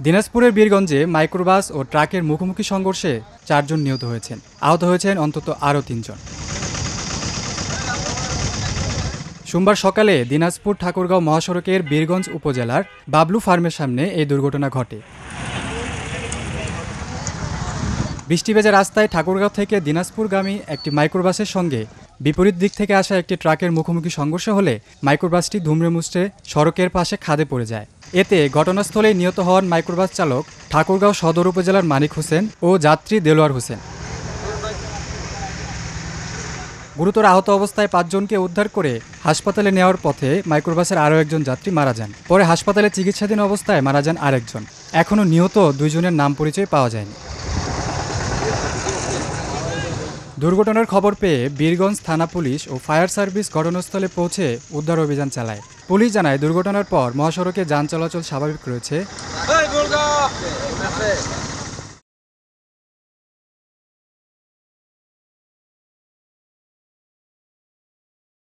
দিনাজপুরের বীরগঞ্জে মাইক্রোবাস ও ট্রাকের মুখোমুখি সংঘর্ষে ৪ জন নিহত হয়েছেন। আহত হয়েছেন অন্তত আরও ৩ জন। সোমবার সকালে দিনাজপুর ঠাকুরগাঁও মহাসড়কের বীরগঞ্জ উপজেলার বাবলু ফার্মের সামনে এই দুর্ঘটনা ঘটে। বৃষ্টি ভেজা রাস্তায় ঠাকুরগাঁও থেকে দিনাজপুরগামী একটি মাইক্রোবাসের সঙ্গে বিপরীত দিক থেকে আসা একটি ট্রাকের মুখোমুখি সংঘর্ষ হলে মাইক্রোবাসটি দুমড়ে মুচড়ে সড়কের পাশে খাদে পড়ে যায়। এতে ঘটনাস্থলেই নিহত হন মাইক্রোবাস চালক ঠাকুরগাঁও সদর উপজেলার মানিক হোসেন ও যাত্রী দেলোয়ার হোসেন। গুরুতর আহত অবস্থায় ৫ জনকে উদ্ধার করে হাসপাতালে নেওয়ার পথে মাইক্রোবাসের আরও একজন যাত্রী মারা যান। পরে হাসপাতালে চিকিৎসাধীন অবস্থায় মারা যান আরেকজন। এখনও নিহত ২ জনের নাম পরিচয় পাওয়া যায়নি। দুর্ঘটনার খবর পেয়ে বীরগঞ্জ থানা পুলিশ ও ফায়ার সার্ভিস ঘটনাস্থলে পৌঁছে উদ্ধার অভিযান চালায়। পুলিশ জানায়, দুর্ঘটনার পর মহাসড়কে যান চলাচল স্বাভাবিক রয়েছে।